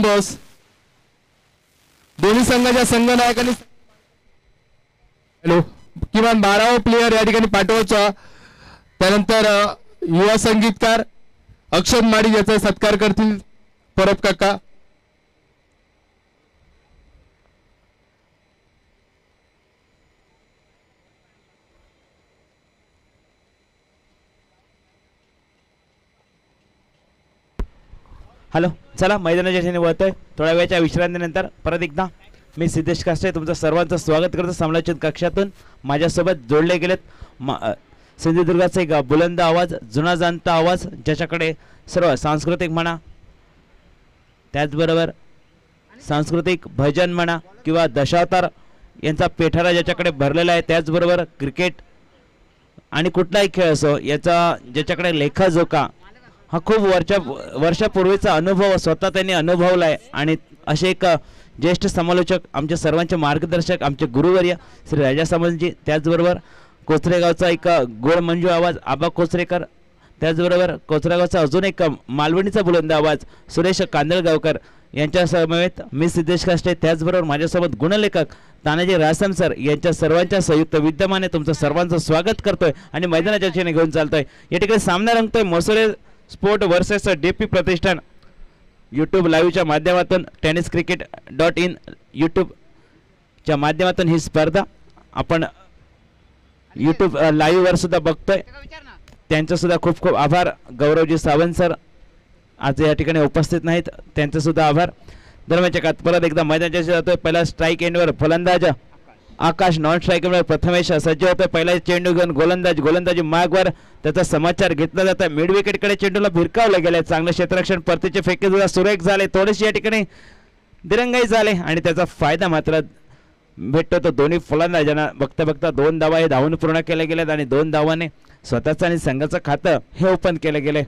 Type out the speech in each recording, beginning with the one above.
Boss दोन्ही संघाच्या संघनायकांनी hello किमान 12 प्लेयर या ठिकाणी पाठवायचा. त्यानंतर युवा संगीतकार अक्षत माडी याचा सत्कार करतील परब काका. हॅलो चला मैदानाच्या ठिकाणी वळतोय. थोड्या वेळच्या विश्रांतीनंतर परत एकदा मी सिद्धेश कास्टे तुमचं सर्वांचं स्वागत करतो समालोचन कक्षातून. माझ्यासोबत जोडले गेलेत सिंधुदुर्गाचा एक बुलंद आवाज, जुना जाणता आवाज, ज्याच्याकडे सर्व सांस्कृतिक म्हणा, त्याचबरोबर सांस्कृतिक भजन म्हणा किंवा दशावतार यांचा पेठारा ज्याच्याकडे भरलेला आहे, त्याचबरोबर क्रिकेट आणि कुठलाही खेळ असो याचा ज्याच्याकडे लेखाजोखा हा खूप वर्षापूर्वीचा अनुभव स्वतः त्यांनी अनुभवला आहे. आणि असे एक ज्येष्ठ समालोचक, आमचे सर्वांचे मार्गदर्शक, आमचे गुरुवर्य श्री राजा सामंतजी, त्याचबरोबर कोचरेगावचा एक गोड मंजू आवाज आबा कोचरेकर, त्याचबरोबर कोचरेगावचा अजून एक मालवणीचा बुलंद आवाज सुरेश कांदळगावकर यांच्या समवेत मी सिद्धेश कास्टे, त्याचबरोबर माझ्यासोबत गुणलेखक तानाजी रासम सर यांच्या सर्वांच्या संयुक्त विद्यमाने तुमचं सर्वांचं स्वागत करतोय आणि मैदानाच्या दिशेने घेऊन चालतोय. या ठिकाणी सामना रंगतोय मोसोळे स्पोर्ट वर्सेस डीपी प्रतिष्ठान. यूट्यूब लाईव्हच्या माध्यमातून tenniscricket.in यूट्यूबच्या माध्यमातून ही स्पर्धा आपण यूट्यूब लाईव्हवर सुद्धा बघतोय. त्यांचं सुद्धा खूप खूप आभार. गौरवजी सावंत सर आज या ठिकाणी उपस्थित नाहीत, त्यांचं सुद्धा आभार. दरम्यानच्या काळात परत एकदा मैदानाच्या जातोय. पहिला स्ट्राईक एंडवर फलंदाज आकाश, नॉन स्ट्राईक एंडवर प्रथमेश सज्ज होतोय. पहिला चेंडू घेऊन गोलंदाजी मागवर त्याचा समाचार घेतला जात आहे. मिड विकेटकडे चेंडूला भिरकावलं गेलंय. चांगलं क्षेत्ररक्षण, परतीचे फेके सुद्धा सुरेख झाले, थोडेसे या ठिकाणी दिरंगाई झाले आणि त्याचा फायदा मात्र भेटतो तो दोन्ही फलंदाजांना. बघता बघता 2 धावा हे धावून पूर्ण केले गेलेत आणि 2 धावाने स्वतःचं आणि संघाचं खातं हे ओपन केलं गेले.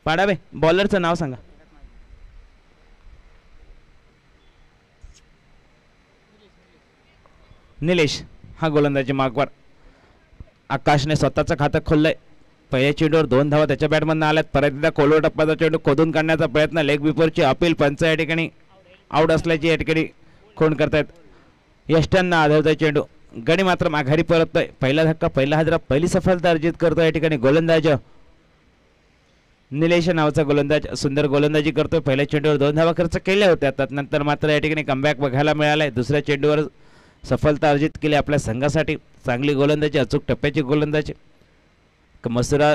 पाडावे बॉलरचं नाव सांगा. निलेश हा गोलंदाजी मागवर. आकाशने स्वतःचं खातं खोललंय. पहिल्या चेंडूवर 2 धावा त्याच्या बॅटमधून आल्यात. परत एकदा कोलवर टप्प्याचा चेंडू खोदून काढण्याचा प्रयत्न, लेग बिफोरची अपील, पंच या ठिकाणी आऊट असल्याची या ठिकाणी खूण करतायत. यष्ट्यांना आढळतोय चेंडू. गडी मात्र माघारी परततोय. पहिला धक्का, पहिला हादरा, पहिली सफलता अर्जित करतोय या ठिकाणी गोलंदाज निलेश नावाचा गोलंदाज. सुंदर गोलंदाजी करतोय. पहिल्या चेंडूवर 2 धावा खर्च केल्या होत्या, त्यानंतर मात्र या ठिकाणी कमबॅक बघायला मिळालाय. दुसऱ्या चेंडूवर सफलता अर्जित केली आपल्या संघासाठी. चांगली गोलंदाजी, अचूक टप्प्याची गोलंदाजी. मसुरा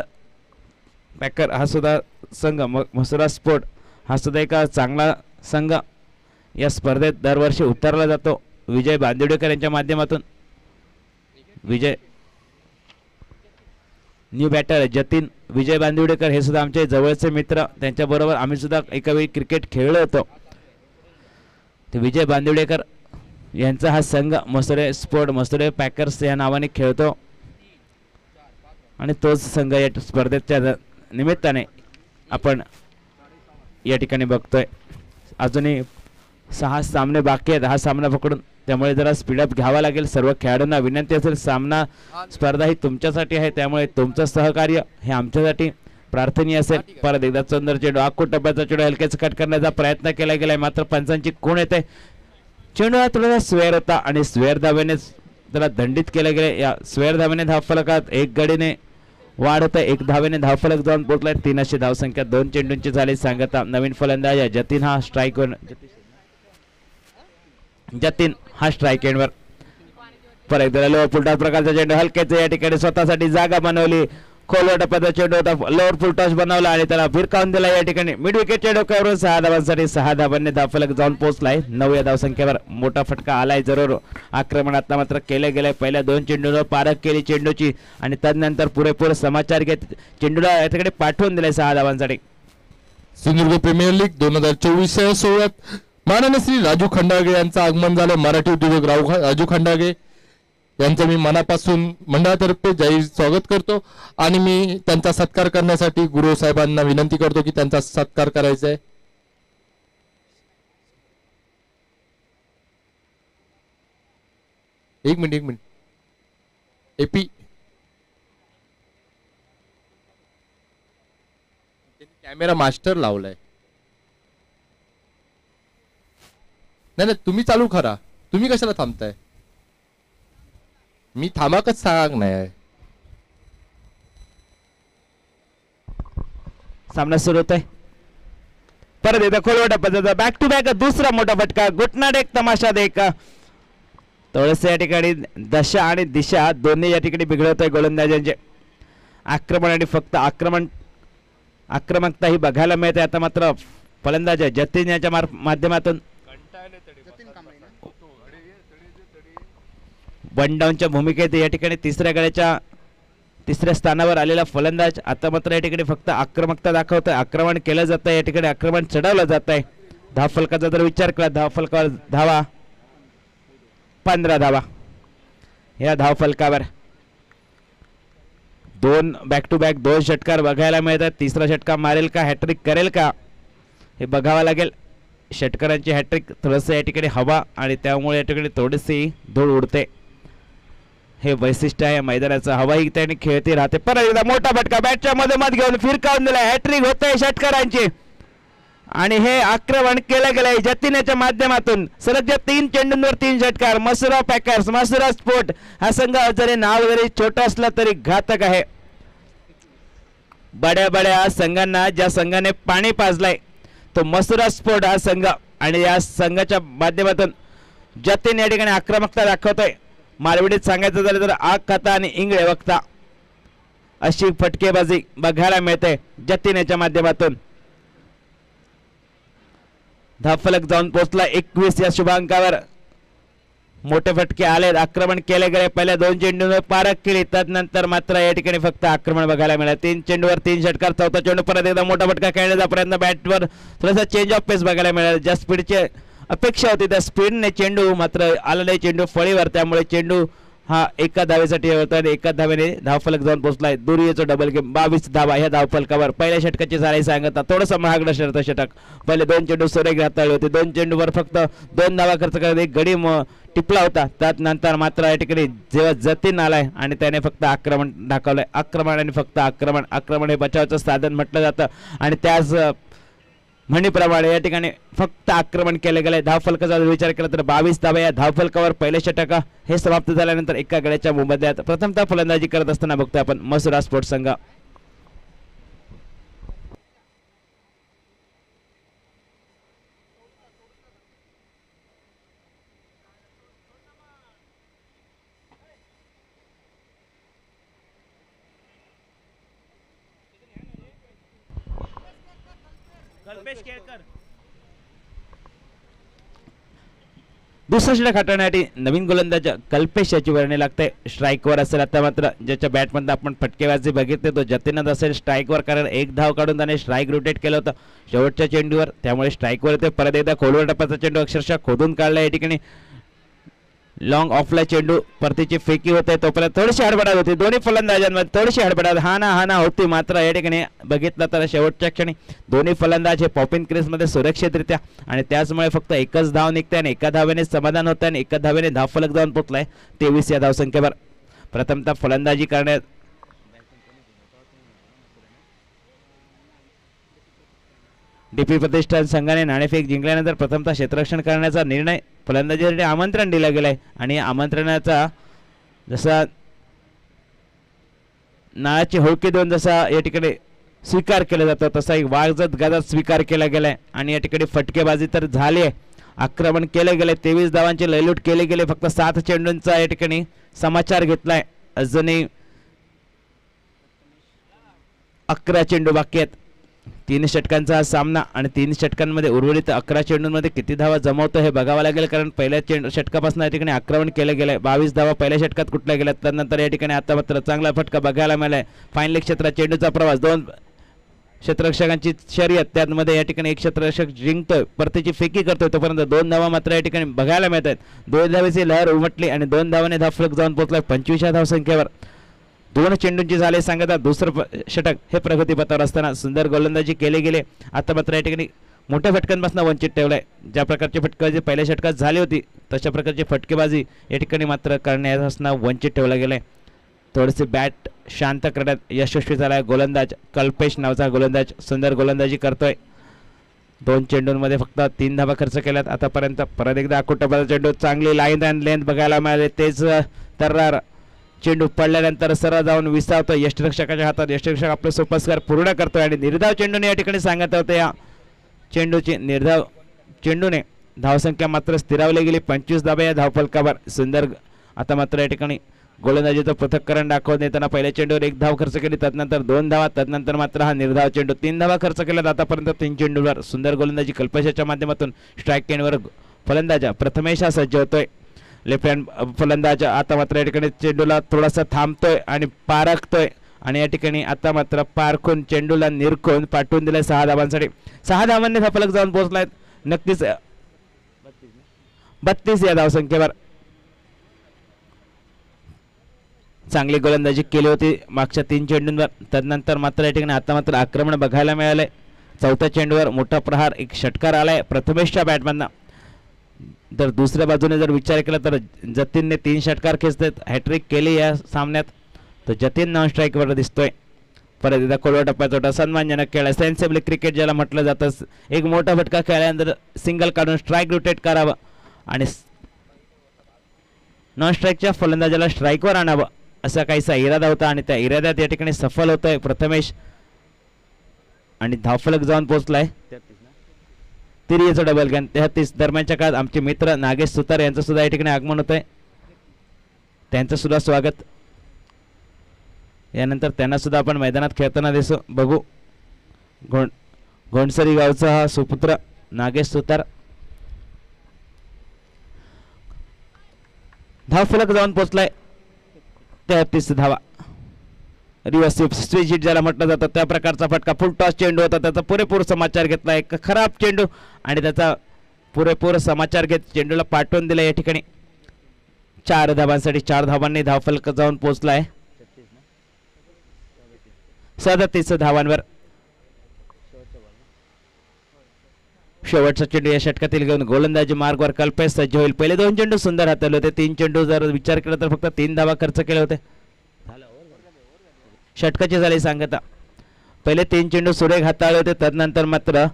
पॅकर हा सुद्धा संघ, मसुरा स्पोर्ट हा सुद्धा एक चांगला संघ या स्पर्धेत दरवर्षी उतरला जातो. विजय बांदिवडेकर यांच्या माध्यमातून. विजय न्यू बॅटर जतीन विजय बांदिवडेकर हे सुद्धा आमचे जवळचे मित्र, त्यांच्याबरोबर आम्ही सुद्धा एका वेळी क्रिकेट खेळलो होतो. ते विजय बांदिवडेकर यांचा हा संघ मसुरे स्पोर्ट, मसुरे पॅकर्स या नावाने खेळतो आणि तोच संघ या स्पर्धेच्या निमित्ताने आपण या ठिकाणी बघतोय. अजूनही 6 सामने बाकी आहेत हा सामना पकडून, त्यामुळे जरा स्पीडअप घ्यावा लागेल. सर्व खेळाडूंना विनंती असेल, सामना स्पर्धा ही तुमच्यासाठी आहे, त्यामुळे तुमचं सहकार्य हे आमच्यासाठी प्रार्थनीय असेल. परत एकदा सुंदर चेंडू, आखूट टप्प्याचा चेंडू हलकेच कट करण्याचा प्रयत्न केला गेलाय, मात्र पंचांची खूण येते. चेंडू हा थोडासा स्वेअर होता आणि स्वेअर धावेने त्याला दंडित केले गेले. या स्वेअर धावेने धावफलकात 1 गडीने वाढ होत आहे. 1 धावेने धावफलक जाऊन पोहोचलाय. 3 अशी धावसंख्या 2 चेंडूंची झाली सांगता. नवीन फलंदाज जतीन हा स्ट्राईक जतीन हा स्ट्राईक एंडवर. परत एकदा लोअर फुलटॉस प्रकारचा चेंडू हलकेच या ठिकाणी स्वतःसाठी जागा बनवली. खोलवर टप्प्याचा चेंडू होता, लोअर फुलटॉस बनवला आणि त्याला फिरकावून दिला. या ठिकाणी मिड विकेटच्या डोक्यावरून 6 धावांसाठी 6 धावांनी धावफलक जाऊन पोहोचलाय. 9 या धावसंख्येवर मोठा फटका आलाय जरूर. आक्रमणात मात्र केले गेले. पहिल्या 2 चेंडूंवर पारख केली चेंडूची आणि तदनंतर पुरेपूर समाचार घेत चेंडूला या ठिकाणी पाठवून दिले 6 धावांसाठी. सिंधुदुर्ग प्रीमियर लीग 2024 या सोहळ्यात माननीय श्री राजू खंडागे यांचं आगमन झालं. मराठी उद्योजक राजू खंडागे यांचं मी मनापासून मंडळातर्फे जाहीर स्वागत करतो आणि मी त्यांचा सत्कार करण्यासाठी गुरु साहेबांना विनंती करतो की त्यांचा सत्कार करायचा आहे. एक मिनिट एपी कॅमेरा मास्टर लावलाय. नाही नाही, तुम्ही चालू करा. तुम्ही कशाला थांबताय? मी थांबाकच सांग नाही. सामना सुरू होतोय. परत एकदा खोलवटा पद्धतीचा बॅक टू बॅक दुसरा मोठा फटका. घुटनाट एक तमाशा देख. थोडस या ठिकाणी दशा आणि दिशा दोन्ही या ठिकाणी बिघडवतोय गोलंदाजांचे. आक्रमण आणि फक्त आक्रमकता ही बघायला मिळते. आता मात्र फलंदाज जतीन याच्या माध्यमातून वन डाऊनच्या भूमिकेत या ठिकाणी तिसऱ्या स्थानावर आलेला फलंदाज आता मात्र या ठिकाणी फक्त आक्रमकता दाखवतोय. आक्रमण केलं जात आहे या ठिकाणी, आक्रमण चढवलं जात आहे. धाव फलकाचा जर विचार केला, धाव फलकावर धावा 15 धावा. या धाव फलकावर बॅक टू बॅक 2 षटकार बघायला मिळतात. तिसरा षटकार मारेल का, हॅट्रिक करेल का हे बघावं लागेल. षटकारांची हॅट्रिक थोडंसं या ठिकाणी हवा आणि त्यामुळे या ठिकाणी थोडीशी धूळ उडते. हे वैशिष्ट्य आहे मैदानाचं. हवाही त्याने खेळती राहते. परत एकदा मोठा फटका बॅटच्या मधोमध घेऊन फिरकावून दिलाय. हॅट्रिक होतंय षटकारांची आणि हे आक्रमण केलं गेलंय जतीनच्या माध्यमातून. सलग 3 चेंडूंवर 3 षटकार. मसुरा पॅकर्स, मसुरा स्पोर्ट हा संघ जरी नाव जरी छोटा असला तरी घातक आहे. बड्या संघांना ज्या संघाने पाणी पाजलंय तो मसुरा स्पोर्ट हा संघ आणि या संघाच्या माध्यमातून जतीन या ठिकाणी आक्रमकता दाखवतोय. मारविडीत सांगायचं झालं तर आग खाता आणि इंगळे वक्ता अशी फटकेबाजी बघायला मिळते जतीन याच्या माध्यमातून. धावफलक जाऊन पोहोचला 21 या शुभांकावर. मोठे फटके आले, आक्रमण केले गेले. पहिल्या 2 चेंडूंवर पारख केली, त्यानंतर मात्र या ठिकाणी फक्त आक्रमण बघायला मिळालं. 3 चेंडूवर 3 षटकार. चौथा चेंडू परत एकदा मोठा फटका खेळण्याचा प्रयत्न. बॅटवर थोडासा चेंज ऑफ पेस बघायला मिळाला. ज्या स्पीडचे अपेक्षा होती त्या स्पीडने चेंडू मात्र आला नाही चेंडू फळीवर. त्यामुळे चेंडू हा एका धावेसाठी होता आणि एका धावेने धावफलक जाऊन पोहोचलाय. दुर्योचा डबल गेम 22 धावा ह्या धावफलकावर. पहिल्या षटकाची झाली सांगता थोडंसं महागडं शर्त षटक. पहिले 2 चेंडू सुरेख हाताळले होते. 2 चेंडूवर फक्त 2 धावा खर्च करत एक गडी टिपला होता. त्यानंतर मात्र या ठिकाणी जेव्हा जतीन आलाय आणि त्याने फक्त आक्रमण दाखवलंय. आक्रमण आणि फक्त आक्रमण हे बचावाचं साधन म्हटलं जातं आणि त्याच म्हणीप्रमाणे या ठिकाणी फक्त आक्रमण केले गेले. धावफलकाचा विचार केला तर 22 धावा या धावफलकावर. पहिले षटक हे समाप्त झाल्यानंतर एका गड्याच्या मोबदल्यात प्रथमतः फलंदाजी करत असताना बघतोय आपण मसुरा स्पोर्ट्स संघ. दुसरा षटक हाताळण्यासाठी नवीन गोलंदाज कल्पेश याची वर्णी लागते. स्ट्राईकवर असेल आता मात्र ज्याच्या बॅटमध्ये आपण फटकेबाजी बघितली तो जतीनच असेल स्ट्राईकवर, कारण 1 धाव काढून त्याने स्ट्राईक रोटेट केलं होतं शेवटच्या चेंडूवर. त्यामुळे स्ट्राईकवर येते. परत एकदा खोलवर टप्प्याचा चेंडू अक्षरशः खोदून काढला. या ठिकाणी लॉंग ऑफला चेंडू परतीची फेकी होते. तोपर्यंत थोडीशी हडबडाट होती दोन्ही फलंदाजांमध्ये. थोडीशी हडबडाट हाना होती. मात्र या ठिकाणी बघितलं तर शेवटच्या क्षणी दोन्ही फलंदाज हे पॉपिन क्रीजमध्ये सुरक्षितरित्या आणि त्याचमुळे फक्त एकच धाव निघते आणि एका धावेने समाधान होतं आणि एका धावेने धावफलक जाऊन पोहोचलाय 23 या धावसंख्येवर. प्रथमतः फलंदाजी करण्यात डीपी प्रतिष्ठान संघाने नाणेफेक जिंकल्यानंतर प्रथमतः क्षेत्ररक्षण करण्याचा निर्णय फलंदाजीसाठी आमंत्रण दिलं गेलंय आणि आमंत्रणाचा जसा नाळाची होळकी देऊन जसा या ठिकाणी स्वीकार केला जातो तसा एक वाजत गाजत स्वीकार केला गेलाय आणि या ठिकाणी फटकेबाजी तर झाली आहे. आक्रमण केले गेले. 23 धावांची लयलूट केली गेली. फक्त 7 चेंडूंचा या ठिकाणी समाचार घेतलाय. अजूनही 11 चेंडू बाकी आहेत. 3 षटकांचा हा सामना आणि 3 षटकांमध्ये उर्वरित 11 चेंडूंमध्ये किती धावा जमवतो हे बघावं लागेल, कारण पहिल्या षटकापासून या ठिकाणी आक्रमण केलं गेलंय. 22 धावा पहिल्या षटकात कुठल्या गेल्या. त्यानंतर या ठिकाणी आता मात्र चांगला फटका बघायला मिळालाय. फायनल क्षेत्रात चेंडूचा प्रवास 2 क्षेत्ररक्षकांची शर्यत. त्यामध्ये या ठिकाणी एक क्षेत्ररक्षक जिंकतोय, परतीची फेकी करतोय. तोपर्यंत 2 धावा मात्र या ठिकाणी बघायला मिळत आहेत. 2 धावेची लहर उमटली आणि 2 धावाने धावफलक जाऊन पोहोचलाय 25 या धावसंख्येवर. 2 चेंडूंची झाले सांगता दुसरं षटक हे प्रगतीपथावर असताना सुंदर गोलंदाजी केली गेली. आता मात्र या ठिकाणी मोठ्या फटक्यांपासून वंचित ठेवलाय. ज्या प्रकारची फटकेबाजी पहिल्या षटकात झाली होती तशा प्रकारची फटकेबाजी या ठिकाणी मात्र करण्यापासून वंचित ठेवला गेलाय. थोडेसे बॅट शांत करण्यात यशस्वी झालाय गोलंदाज कल्पेश नावाचा गोलंदाज. सुंदर गोलंदाजी करतोय. 2 चेंडूंमध्ये फक्त 3 धावा खर्च केल्यात आतापर्यंत. परत एकदा अकुटबाचा चेंडू, चांगली लाईन अँड लेंथ बघायला मिळाले. तेच तर्रार चेंडू पडल्यानंतर सरळ जाऊन विसावतो यष्टिरक्षकाच्या हातात. यष्टिरक्षक आपले सोपस्कार पूर्ण करतोय आणि निर्धाव चेंडूने या ठिकाणी सांगत होते या चेंडूची निर्धाव चेंडूने धावसंख्या मात्र स्थिरावली गेली. 25 धावा या धावफलकावर. सुंदर आता मात्र या ठिकाणी गोलंदाजीचं पृथक्करण दाखवून देताना पहिल्या चेंडूवर 1 धाव खर्च केली, त्यानंतर 2 धावा, त्यानंतर मात्र हा निर्धाव चेंडू 3 धावा खर्च केल्यात आतापर्यंत 3 चेंडूवर. सुंदर गोलंदाजी कल्पशाच्या माध्यमातून स्ट्राईक केनवर फलंदाज प्रथमेश हा सज्ज होतोय. लेफ्ट हँड फलंदाज आता मात्र या ठिकाणी चेंडूला थोडासा थांबतोय आणि पारखतोय आणि या ठिकाणी आता मात्र पारखून चेंडूला निरखून पाठवून दिलाय 6 धावांसाठी. 6 धावांनी हा फलक जाऊन पोहोचलाय नक्कीच 32 या धावसंख्येवर. चांगली गोलंदाजी केली होती मागच्या 3 चेंडूंवर. त्यानंतर मात्र या ठिकाणी आता मात्र आक्रमण बघायला मिळालंय. 4थ्या चेंडूवर मोठा प्रहार, एक षटकार आलाय प्रथमेशच्या बॅटमधनं. तर दुसऱ्या बाजूने जर विचार केला तर जतीनने 3 षटकार खेचलेत, हॅट्रिक केली या सामन्यात. तर जतीन नॉन स्ट्राईकवर दिसतोय. परत एकदा खोलवा टप्प्याचा सन्मानजनक खेळ, सेन्सिबल क्रिकेट ज्याला म्हटलं जातं. एक मोठा फटका खेळल्यानंतर सिंगल काढून स्ट्राईक रोटेट करावं आणि नॉन स्ट्राईकच्या फलंदाजाला स्ट्राईकवर आणावं असा काहीसा इरादा होता आणि त्या इराद्यात या ठिकाणी सफल होतोय प्रथमेश आणि धावफलक जाऊन पोहोचलाय. तिरियेचं डबल गन 33. दरम्यानच्या काळात आमचे मित्र नागेश सुतार यांचं सुद्धा या ठिकाणी आगमन होतंय, त्यांचं सुद्धा स्वागत. यानंतर त्यांना सुद्धा आपण मैदानात खेळताना बघू. घोणसरी गावचा हा सुपुत्र नागेश सुतार. धावफलक जाऊन पोहोचलाय 33 धावा. रिव्हर्स स्विच हिट ज्याला म्हटलं जातं त्या प्रकारचा फटका, फुल टॉस चेंडू होता, त्याचा पुरेपूर समाचार घेतला. एक खराब चेंडू आणि त्याचा पुरेपूर समाचार घेत चेंडूला पाठवून दिला या ठिकाणी 4 धावांसाठी. 4 धावांनी धावफलक जाऊन पोहोचलाय 37 धावांवर. शेवटचा चेंडू या षटकातील घेऊन गोलंदाजी मार्गवर कल्पेश सज्ज होईल. पहिले 2 चेंडू सुंदर हाताळले होते. 3 चेंडू जर विचार केला तर फक्त 3 धावा खर्च केले होते. षटकाची झाली सांगता. पहिले 3 चेंडू सुरेख हाताळले होते, त्यानंतर मात्र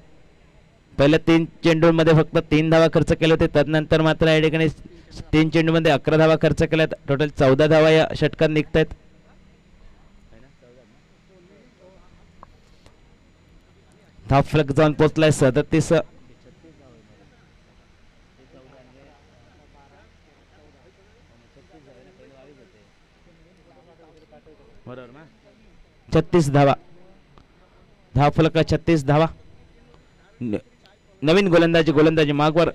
पहिल्या 3 चेंडूंमध्ये फक्त 3 धावा खर्च केले होते. त्यानंतर मात्र या ठिकाणी 3 चेंडूमध्ये 11 धावा खर्च केल्यात. टोटल 14 धावा या षटकात निघतायत. धावफलक जाऊन पोहोचलाय 37. बरोबर ना, 36 धावा. धावफलक 36 धावा. नवीन गोलंदाजी मागवर.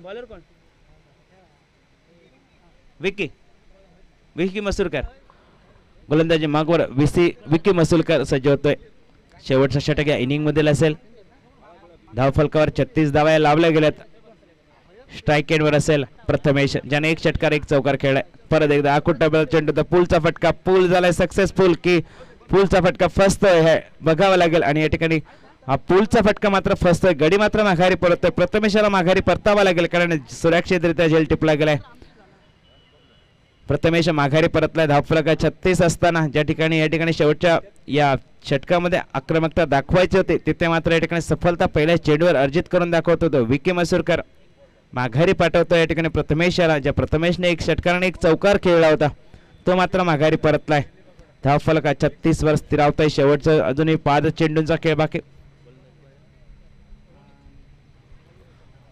बॉलर कोण? विकी मसूरकर. गोलंदाजी मागवर विकी मसूरकर सज्ज होतोय. शेवटचा षटक या इनिंग मधील असेल. धावफलकावर 36 धावा लावल्या गेल्यात. स्ट्राईक एंडवर असेल प्रथमेश, ज्याने 1 षटकार 1 चौकार खेळलाय. परत एकदा अकुटबल चेंडू, तर पूलचा फटका. पूल झालाय सक्सेसफुल की पूलचा फटका फसतोय हे बघावं लागेल. आणि या ठिकाणी हा पूलचा फटका मात्र फसतोय. गडी मात्र माघारी परततोय. प्रथमेशाला माघारी परतावा लागेल कारण सुरक्षितरित्या झेल टिपला गेलाय. प्रथमेश माघारी परतलाय. धावफलक 36 असताना ज्या ठिकाणी या ठिकाणी शेवटच्या या षटकामध्ये आक्रमकता दाखवायची होती तिथे मात्र या ठिकाणी सफलता पहिल्या चेंडूवर अर्जित करून दाखवत होतो. विकी मसूरकर माघारी पाठवतो या ठिकाणी प्रथमेशाला. ज्या प्रथमेशने 1 षटकार आणि 1 चौकार खेळला होता तो मात्र माघारी परतलाय. धावफलक 36 वर स्थिरावतोय. शेवटचं अजूनही 5 चेंडूंचा खेळ बाकी.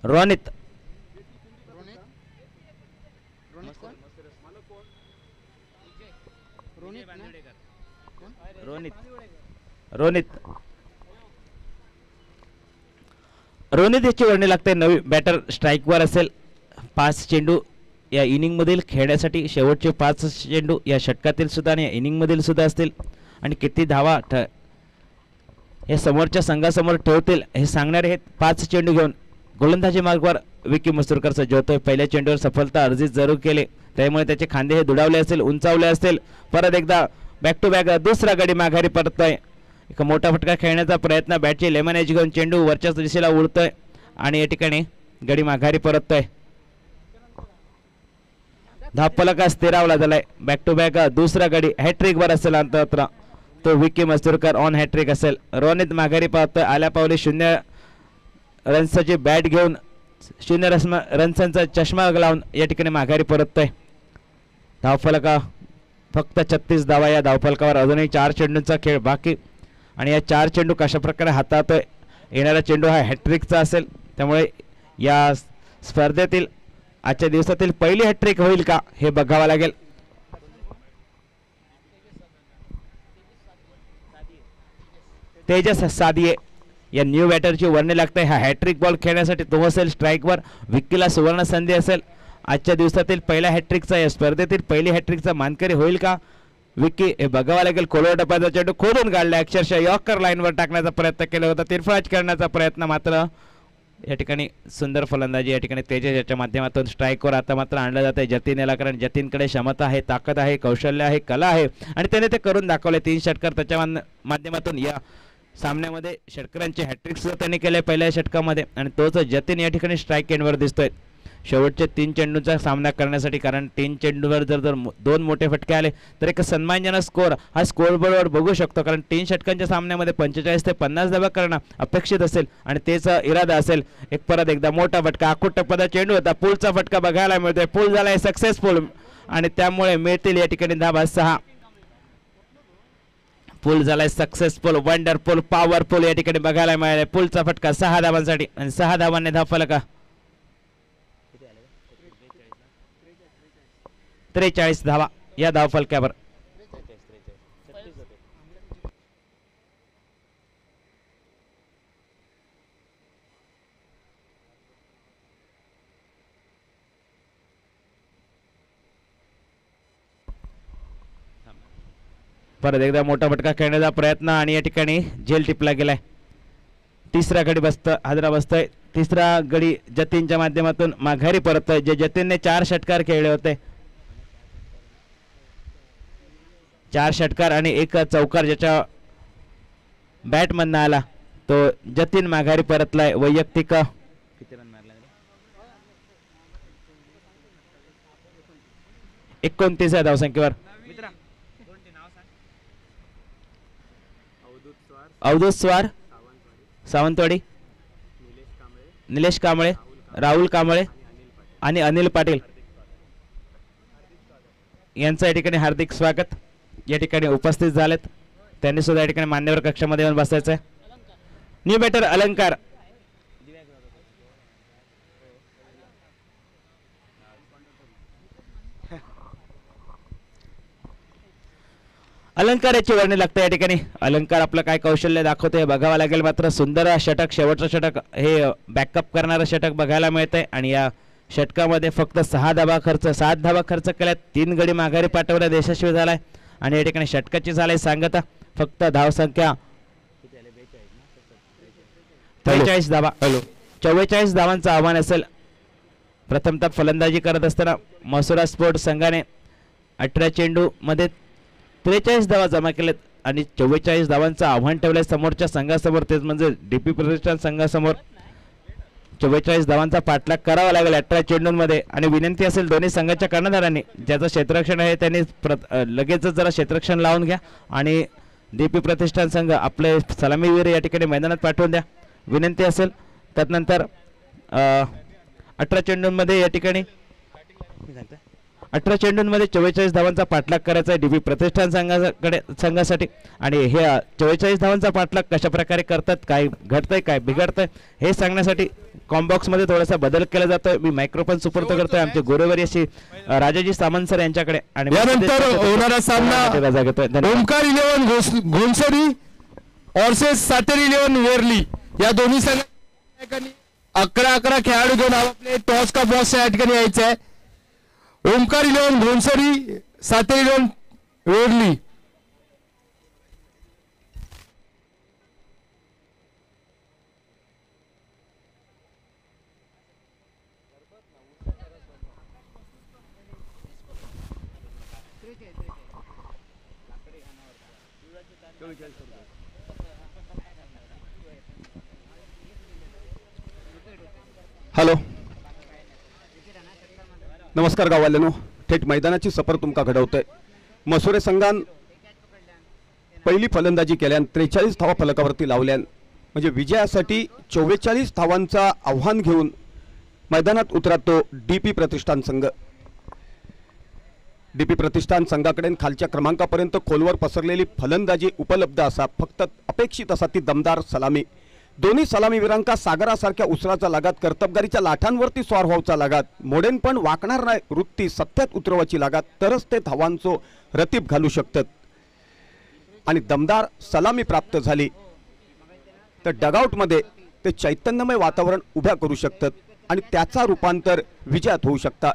रोनित रोनित याची वर्णी लागते. नवी बॅटर स्ट्राईकवर असेल. 5 चेंडू या इनिंग मधील खेळण्यासाठी, शेवटचे 5 चेंडू या षटकातील सुद्धा आणि या इनिंग मधील सुद्धा असतील. आणि किती धावा हे समोरच्या संघासमोर ठेवतील हे सांगणारे हे 5 चेंडू घेऊन गोलंदाजी मार्गावर विकी मसूरकर सज्ज होतोय. पहिल्या चेंडूवर सफलता अर्जित जरूर केले, त्यामुळे त्याचे खांदे हे दुडावले असेल, उंचावले असतील. परत एकदा बॅक टू बॅक दुसरा गडी माघारी परततोय. एक मोठा फटका खेळण्याचा प्रयत्न, बॅटची लेमन एज घेऊन चेंडू वरच्या दिशेला उडतोय आणि या ठिकाणी गडी माघारी परततोय. धावफलक स्थिरावला झालाय. बॅक टू बॅक दुसरा गडी हॅट्रिक वर असेल अंतरात्र. तो विकी मस्तुरकर ऑन हॅट्रिक असेल. रोनित माघारी पाहतोय आल्या पावली 0 रन्सची बॅट घेऊन 0 रन्सांचा चष्मा लावून या ठिकाणी माघारी परततोय. धावफलका फक्त 36 धावा या धावफलकावर. अजूनही 4 चेंडूंचा खेळ बाकी आणि या 4 चेंडू कशा प्रकारे हाताळतोय. येणारा चेंडू हा हॅट्रिकचा असेल त्यामुळे या स्पर्धेतील आजच्या दिवसातील पहिली हॅट्रिक होईल का हे बघावं लागेल. तेजस सादिये या न्यू बॅटरची वर्णी लागते. हा हॅट्रिक बॉल खेळण्यासाठी तो असेल स्ट्राईकवर. विक्कीला सुवर्ण संधी असेल. आजच्या दिवसातील पहिल्या हॅट्रिकचा या स्पर्धेतील पहिली हॅट्रिकचा मानकरी होईल का विक्की हे बघावं लागेल. खोलवर टप्प्याचा चेंडू खोदून काढला. अक्षरशः यॉर्कर लाईनवर टाकण्याचा प्रयत्न केला होता. तिरफाज करण्याचा प्रयत्न मात्र या ठिकाणी सुंदर फलंदाजी या ठिकाणी तेजस याच्या माध्यमातून स्ट्राईकवर आता मात्र आणलं जात आहे जतीन याला. कारण जतीनकडे क्षमता आहे, ताकद आहे, कौशल्य आहे, कला आहे आणि त्याने ते करून दाखवले. 3 षटकार त्याच्या माध्यमातून या सामन्यामध्ये षटकारांचे हॅट्रिक सुद्धा त्यांनी केले पहिल्या षटकामध्ये आणि तोच जतीन या ठिकाणी स्ट्राईक एंडवर दिसतोय शेवटचे 3 चेंडूंचा सामना करण्यासाठी. कारण 3 चेंडूवर जर 2 मोठे फटके आले तर एक सन्मानजनक स्कोअर हा स्कोअरबोर्डवर बघू शकतो. कारण 3 षटकांच्या सामन्यामध्ये 45 ते 50 धावा करणं अपेक्षित असेल आणि तेच इरादा असेल. एक परत एकदा मोठा फटका आखूट टप्प्याचा चेंडू होता. पुलचा फटका बघायला मिळतोय. पुल झालाय सक्सेसफुल आणि त्यामुळे मिळतील या ठिकाणी धावा 6. पुल झालाय सक्सेसफुल, वंडरफुल, पॉवरफुल या ठिकाणी बघायला मिळाले. पुलचा फटका 6 धावांसाठी आणि 6 धावांनी धावफलका 43 धावा या धावफलकावर. परत एकदा मोठा फटका खेळण्याचा प्रयत्न आणि या ठिकाणी झेल टिपला गेलाय. तिसरा गडी हादरा बसतोय. तिसरा गडी जतीनच्या माध्यमातून माघारी परततोय. जे जतीनने 4 षटकार खेळले होते. 4 षटकार आणि 1 चौकार ज्याच्या बॅटमधनं आला तो जतीन माघारी परतलाय. वैयक्तिक 29 धावसंख्येवर. अवधूत स्वार, सावंतवाडी, निलेश कांबळे, राहुल कांबळे आणि अनिल पाटील यांचं या ठिकाणी हार्दिक स्वागत. या ठिकाणी उपस्थित झालेत. त्यांनी सुद्धा या ठिकाणी मान्यवर कक्षामध्ये येऊन बसायचं आहे. न्यू बॅटर अलंकार अलंकार याची वर्णी लागते. या ठिकाणी अलंकार आपलं काय कौशल्य दाखवतोय बघावं लागेल. मात्र सुंदर षटक, शेवटचं षटक हे बॅकअप करणारं षटक बघायला मिळतंय आणि या षटकामध्ये फक्त 7 धावा खर्च केल्यात. 3 गडी माघारी पाठवण्यात यशस्वी झालाय आणि या ठिकाणी षटकाची झालाय सांगता. फक्त धावसंख्या 43 धावा. 44 धावांचं आव्हान असेल. प्रथमतः फलंदाजी करत असताना मसुरा स्पोर्ट्स संघाने 18 चेंडू मध्ये 43 धावा जमा केलेत आणि 44 धावांचं आव्हान ठेवलंय समोरच्या संघासमोर. तेच म्हणजे डीपी प्रतिष्ठान संघासमोर 44 धावांचा पाठलाग करावा लागेल 18 चेंडूंमध्ये. आणि विनंती असेल दोन्ही संघाच्या कर्णधारांनी ज्याचं क्षेत्ररक्षण आहे त्यांनी लगेचच जरा क्षेत्ररक्षण लावून घ्या आणि डीपी प्रतिष्ठान संघ आपले सलामीवीर या ठिकाणी मैदानात पाठवून द्या विनंती असेल. त्यानंतर 18 चेंडूंमध्ये या ठिकाणी 18 चेंडूंमध्ये 44 धावांचा पाठलाग करायचा आहे डीबी प्रतिष्ठान संघासाठी. आणि हे 44 धावांचा पाठलाग कशा प्रकारे करतात, काय घडतंय काय बिघडतंय हे सांगण्यासाठी कॉम्बॉक्समध्ये थोडासा बदल केला जातोय. मी मायक्रोफोन सुपूर्द करतोय आमचे गोरेवरीशी राजाजी सामंत सर यांच्याकडे. आणि यानंतर होणारा सामना रजा घेतोय. ओमकार 11 घोणसरी ऑर्सेस सातेरी 11 वेरली या दोन्ही संघांनी 11 खेळाडू घेऊन आपले टॉस का बॉस या ठिकाणी यायचं आहे. ओमकार 11 घोणसरी सातेरी 11 वेरली. हॅलो नमस्कार गाववाल्यांनो. थेट मैदानाची सफर तुमका घडवतोय. मसुरे संघान पहिली फलंदाजी केल्यान 43 धावा फलकावरती लावल्यान म्हणजे विजयासाठी 44 धावांचा आव्हान घेऊन मैदानात उतरतो डीपी प्रतिष्ठान संघ। डीपी प्रतिष्ठान संघाकडे खालच्या क्रमांकापर्यंत खोलवर पसरलेली फलंदाजी उपलब्ध असा फक्त अपेक्षित असा ती दमदार सलामी। दोन्ही सलामीवीरांका सागरासारख्या उसराचा लागात कर्तबगारीच्या लाठांवरती स्वार व्हावचा लागात मोडेन पण वाकणार नाही वृत्ती सत्यात उतरवाची लागात तरच ते धावांचो रतीब घालू शकतात आणि दमदार सलामी प्राप्त झाली तर डगआउटमध्ये ते चैतन्यमय वातावरण उभ्या करू शकतात आणि त्याचा रूपांतर विजयात होऊ शकता।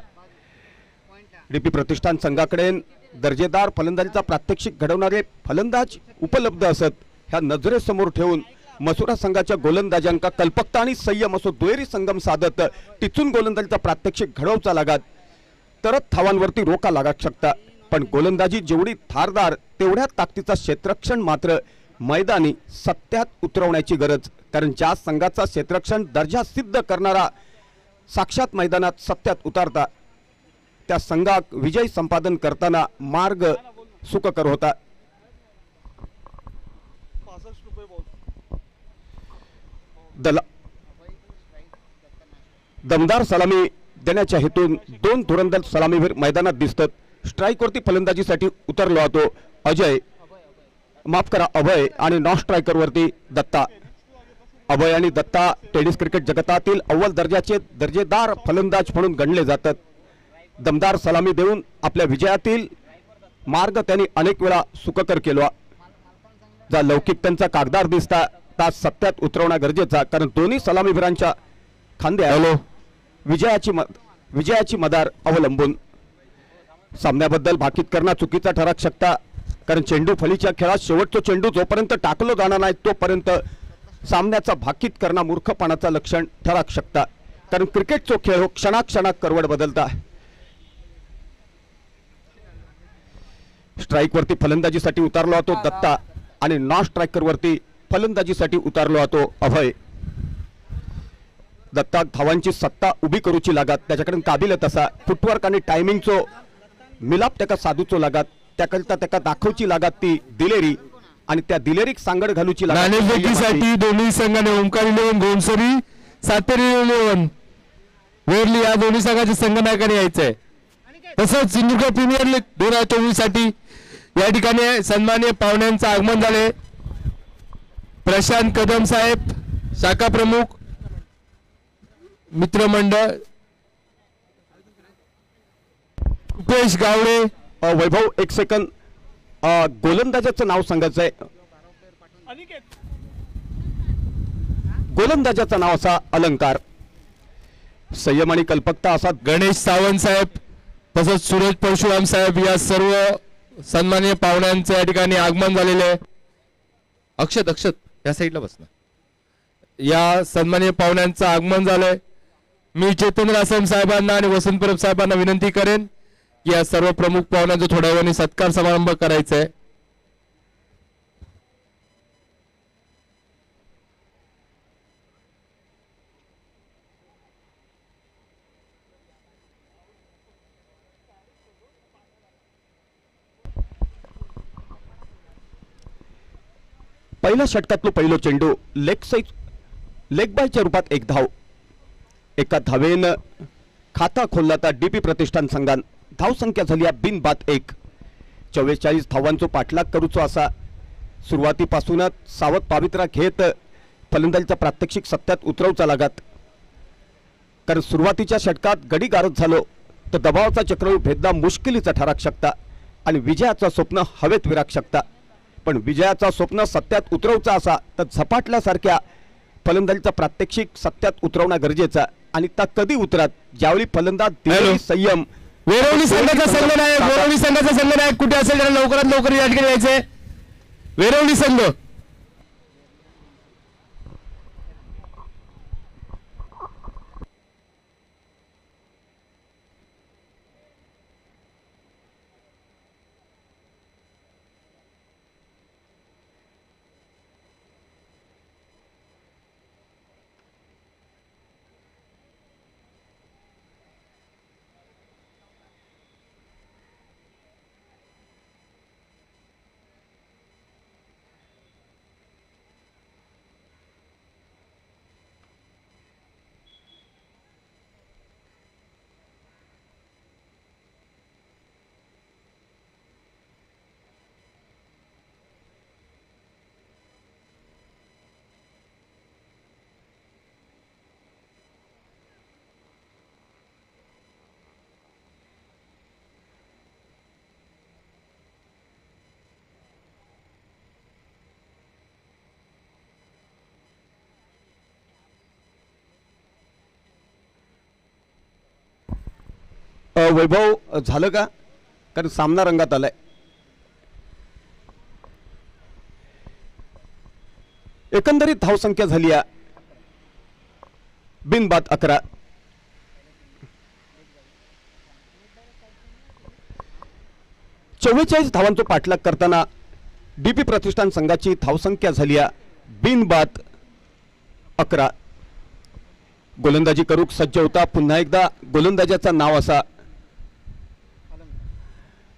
डीपी प्रतिष्ठान संघाकडे दर्जेदार फलंदाजीचा प्रात्यक्षिक घडवणारे फलंदाज उपलब्ध असत ह्या नजरेसमोर ठेवून मसुरा संघाच्या गोलंदाजांका कल्पकता आणि संयम असो दुहेरी संगम साधत टिचून गोलंदाजीचा प्रात्यक्षिक घडवचा लागत तरच धावांवरती रोखा लागत शकता। पण गोलंदाजी जेवढी धारदार तेवढ्या ताकदीचा क्षेत्ररक्षण मात्र मैदानी सत्यात उतरवण्याची गरज, कारण ज्या संघाचा क्षेत्ररक्षण दर्जा सिद्ध करणारा साक्षात मैदानात सत्यात उतारता त्या संघाक विजय संपादन करताना मार्ग सुखकर होता। दमदार सलामी देण्याच्या हेतून दोन धुरंदर सलामीवीर मैदानात दिसतात। स्ट्राईकवरती फलंदाजीसाठी उतरलो होतो अजय माफ करा अभय आणि नॉन स्ट्रायकरवरती दत्ता। अभय आणि दत्ता टेनिस क्रिकेट जगतातील अव्वल दर्जाचे दर्जेदार फलंदाज म्हणून गणले जातात। दमदार सलामी देऊन आपल्या विजयातील मार्ग त्यांनी अनेक वेळा सुखकर केला। जा लौकिक त्यांचा कागदार दिसता ता सत्यात उतरवणं गरजेचा, कारण दोन्ही सलामीवीरांच्या खांद्यावर विजयाची मदार अवलंबून। सामन्याबद्दल भाकीत करणं चुकीचा ठरू शकता, कारण चेंडू फलीच्या खेळात शेवटचा चेंडू जोपर्यंत टाकलो जाणार नाही तोपर्यंत सामन्याचा भाकीत करणं मूर्खपणाचं लक्षण ठरू शकता, कारण क्रिकेटचा खेळ हो क्षणाक्षणात करवड बदलता। स्ट्राईकवरती फलंदाजीसाठी उतरलो होतो दत्ता आणि नॉन स्ट्रायकरवरती फलंदाजीसाठी उतरलो होतो अभय। दत्ता धावांची सत्ता उभी करूची लागत त्याच्याकडे काबिलियत असा फुटवर्क आणि टायमिंगचो मिलाप त्याका साधूचो लागत त्याकरता त्याका दाखवची लागत ती दिलेरी आणि त्या दिलेरीक सांगड घालूची लागत। नाणेफेकीसाठी दोन्ही संघाने ओंकार इलेव्हन गोंसरी सातेरी इलेव्हन वेरली या दोन्ही संघाचे संघनायकाने यायचंय। तसंच सिंधुदुर्ग प्रीमियर लीग 2024 साठी या ठिकाणी सन्माननीय पाहुण्यांचं आगमन झाले। प्रशांत कदम साहेब शाखा प्रमुख मित्रमंडळ, उपेश गावडे। वैभव एक सेकंद, गोलंदाजाचं नाव सांगायचं आहे। गोलंदाजाचं नाव असा अलंकार, संयम आणि कल्पकता असा गणेश सावंत साहेब तसंच सूरज परशुराम साहेब या सर्व सन्माननीय पाहुण्यांचं या ठिकाणी आगमन झालेले आहे। अक्षत या साईडला बसणार। या सन्माननीय पाहुण्यांचं आगमन झालंय। मी चेतन आसम साहेबांना आणि वसंत परब साहेबांना विनंती करेन की या सर्व प्रमुख पाहुण्यांचा थोड्या वेळाने सत्कार समारंभ करायचा आहे। पहिल्या षटकातलो पहिलो चेंडू लेग बायच्या रूपात एक धाव, एका धावेन खाता खोलला तर डीपी प्रतिष्ठान संघान धाव संख्या झाली बिनबाद 1। 44 धावांचो पाठलाग करूचो असा सुरुवातीपासूनच सावध पावित्रा घेत फलंदाजीचा प्रात्यक्षिक सत्यात उतरवचा लागत, कारण सुरुवातीच्या षटकात गडी गारद झालो तर दबावाचा चक्रव्यूह भेदणं मुश्किलीचा ठरू शकता आणि विजयाचं स्वप्न हवेत विराग शकता। पण विजयाचा स्वप्न सत्यात उतरवचा असा तर झपाटल्यासारख्या फलंदाजीचा प्रात्यक्षिक सत्यात उतरवणं गरजेचं आणि त्या कधी उतरत ज्यावेळी फलंदाज संयम। वेरवली संघाचा संघनायक कुठे असेल त्याला लवकरात लवकर या ठिकाणी यायचंय। वेरवली संघ वैभव झालं का? कारण सामना रंगात आलाय. एकंदरीत धावसंख्या झाली आहे बिनबाद 11. चव्वेचाळीस धावांचा पाठलाग करताना डीपी प्रतिष्ठान संघाची धावसंख्या झाली आहे बिनबाद 11. गोलंदाजी करूक सज्ज होता. पुन्हा एकदा गोलंदाजाचं नाव असा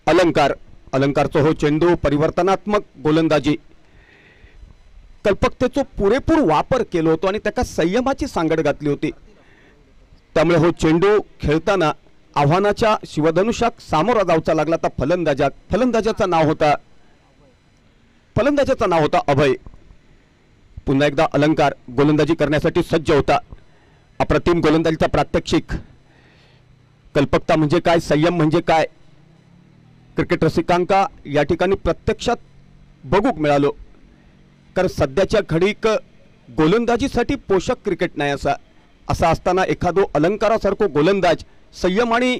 अलंकार. अलंकारचा हो चेंडू परिवर्तनात्मक गोलंदाजी कल्पकतेचा पुरेपूर वापर केलो होतो आणि त्याला संयमाची सांगड घातली होती. त्यामुळे हो चेंडू खेळताना आव्हानाच्या शिवधनुष्याक सामोरा जाऊचा लागला. तर फलंदाजाचं नाव होता अभय. पुन्हा एकदा अलंकार गोलंदाजी करण्यासाठी सज्ज होता. अप्रतिम गोलंदाजीचा प्रात्यक्षिक. कल्पकता म्हणजे काय, संयम म्हणजे काय, क्रिकेट रसिकांका या ठिकाणी प्रत्यक्षात बघूक मिळालो. कारण सध्याच्या घडीक गोलंदाजीसाठी पोषक क्रिकेट नाही असा असताना एखादो अलंकारासारखो गोलंदाज संयम आणि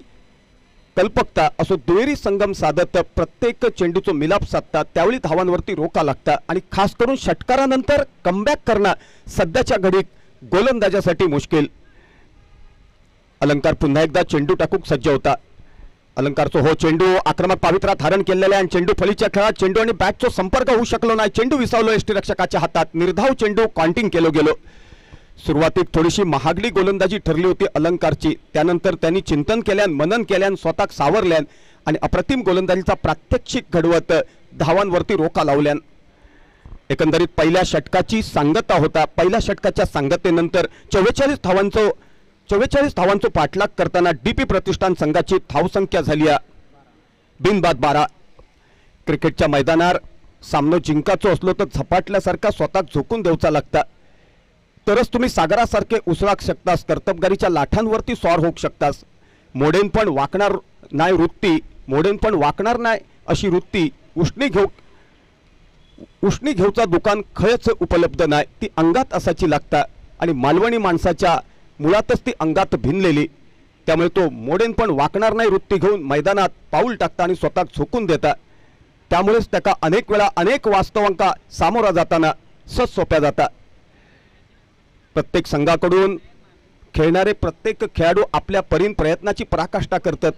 कल्पकता असो दुहेरी संगम साधत प्रत्येक चेंडूचा मिलाप साधतात. त्यावेळी धावांवरती रोखा लागता आणि खास करून षटकारानंतर कमबॅक करणं सध्याच्या घडीत गोलंदाजासाठी मुश्किल. अलंकार पुन्हा एकदा चेंडू टाकूक सज्ज होता. अलंकारचा हो चेंडू आक्रमक पावित्रा धारण केलेला आणि चेंडू फलीच्या खेळात चेंडू आणि बॅटचा संपर्क होऊ शकलो नाही. चेंडू विसावलो यष्टीरक्षकाच्या हातात. निर्धाव चेंडू काउंटिंग केलो गेलो. सुरुवातीत थोडीशी महागडी गोलंदाजी ठरली होती अलंकारची. त्यानंतर त्यांनी चिंतन केल्यान, मनन केल्यान, स्वतः सावरल्यान आणि अप्रतिम गोलंदाजीचा प्रात्यक्षिक घडवत धावांवरती रोखा लावल्यान. एकंदरीत पहिल्या षटकाची सांगता होता. पहिल्या षटकाच्या सांगतेनंतर 44 धावांचा पाठलाग करताना डीपी प्रतिष्ठान संघाची धावसंख्या झाली आहे बिनबाद 12. क्रिकेटच्या मैदानावर सामनो जिंकाचो असलो तर झपाटल्यासारखा स्वतः झोकून देऊचा लागता. तरच तुम्ही सागरासारखे उसळाक शकतास. कर्तबगारीच्या लाठांवरती स्वार होऊ शकतास. मोडेन पण वाकणार नाही अशी वृत्ती उष्णी घेऊचा दुकान खयच उपलब्ध नाही. ती अंगात असाची लागता आणि मालवणी माणसाच्या मुळातच ती अंगात भिनलेली. त्यामुळे तो मोडेन पण वाकणार नाही वृत्ती घेऊन मैदानात पाऊल टाकता आणि स्वतः झोकून देता. त्यामुळेच त्याका अनेक वेळा अनेक वास्तवांका सामोरा जाताना सोप्या जाता. प्रत्येक संघाकडून खेळणारे प्रत्येक खेळाडू आपल्या प्रयत्नाची पराकाष्ठा करतात.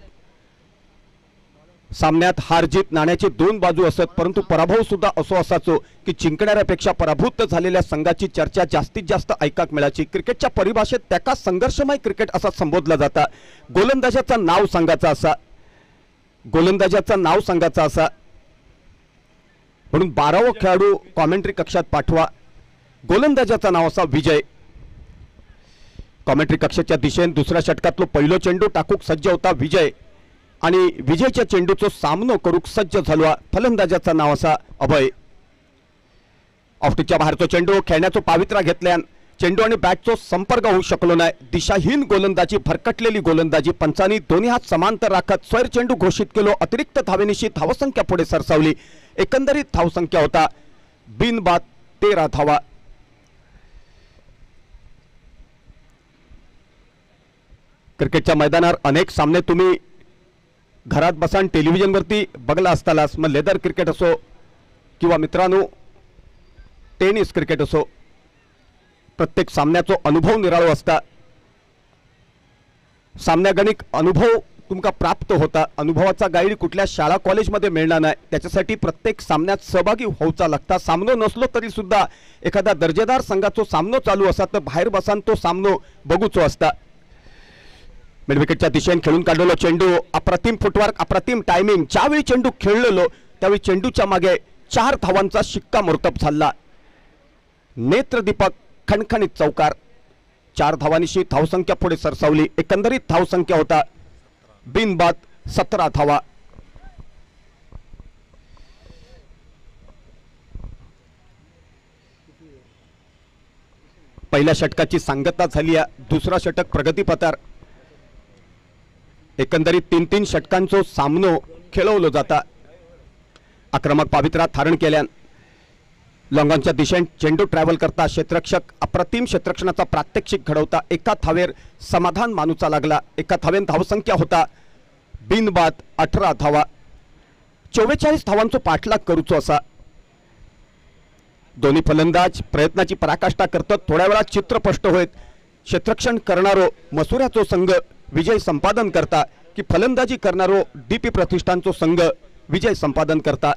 सामन्यात हार जीत नाण्याचे दोन बाजू असत, परंतु पराभव सुद्धा असो असाचो की जिंकणाऱ्यापेक्षा पराभूत झालेल्या संघाची चर्चा जास्तीत जास्त ऐकाक मिळाची. क्रिकेटच्या परिभाषेत त्याका संघर्षमय क्रिकेट असा संबोधला जाता. गोलंदाजाचं नाव सांगायचा असा म्हणून 12वा खेळाडू कॉमेंट्री कक्षात पाठवा. गोलंदाजाचं नाव असा विजय. कॉमेंट्री कक्षाच्या दिशेने दुसऱ्या षटकातलो पहिलो चेंडू टाकूक सज्ज होता विजय आणि विजयच्या चेंडूचो सामनो करूक सज्ज झालो. फलंदाजाचं नाव असा अभय. ऑफस्टिकच्या बाहेरचो चेंडू खेळण्याचो पावित्रा घेतल्यान चेंडू आणि बॅटचो संपर्क होऊ शकलो नाही. दिशाहीन गोलंदाजी, भरकटलेली गोलंदाजी. पंचांनी दोन्ही हात समांतर राखत स्वैर चेंडू घोषित केलो. अतिरिक्त धावेनिशी धावसंख्या पुढे सरसावली. एकंदरीत धावसंख्या होता बिनबाद 13 धावा. क्रिकेटच्या मैदानावर अनेक सामने तुम्ही घरात बसान टेलिव्हिजनवरती बघला असतालास. मग लेदर क्रिकेट असो किंवा मित्रांनो टेनिस क्रिकेट असो, प्रत्येक सामन्याचा अनुभव निराळो असता. सामन्यागणिक अनुभव तुमका प्राप्त होता. अनुभवाचा गाईड कुठल्या शाळा कॉलेजमध्ये मिळणार नाही. त्याच्यासाठी प्रत्येक सामन्यात सहभागी होऊचा लागता. सामनो नसलो तरी सुद्धा एखादा दर्जेदार संघाचो सामनो चालू असा तर बाहेर बसान तो सामनो बघूचो असता. मिडविकेटच्या दिशेने खेळून काढलेलो चेंडू, अप्रतिम फुटवर्क, अप्रतिम टायमिंग. ज्यावेळी चेंडू खेळलेलो त्यावेळी चेंडूच्या मागे 4 धावांचा शिक्कामोर्तब झाला. नेत्रदीपक खणखणीत चौकार. 4 धावांनिशी धावसंख्या पुढे सरसावली. एकंदरीत धावसंख्या होता बिनबाद 17 धावा. पहिल्या षटकाची सांगता झाली. दुसरा षटक प्रगतीपथार. एकंदरीत 3-3 षटकांचो सामनो खेळवलो जाता. आक्रमक पावित्रा धारण केल्यान लॉंगॉनच्या दिशेने चेंडू ट्रॅव्हल करता क्षेत्ररक्षक अप्रतिम क्षेत्ररक्षणाचा प्रात्यक्षिक घडवता. एका धावेर समाधान मानूचा लागला. एका धावेन धावसंख्या होता बिनबाद 18 धावा. 44 धावांचो पाठलाग करूचो असा. दोन्ही फलंदाज प्रयत्नाची पराकाष्ठा करतात. थोड्या वेळात चित्र स्पष्ट होईल. क्षेत्ररक्षण करणारो मसुऱ्याचो संघ विजय संपादन करता की फलंदाजी करणारो डीपी प्रतिष्ठानचो संघ विजय संपादन करता.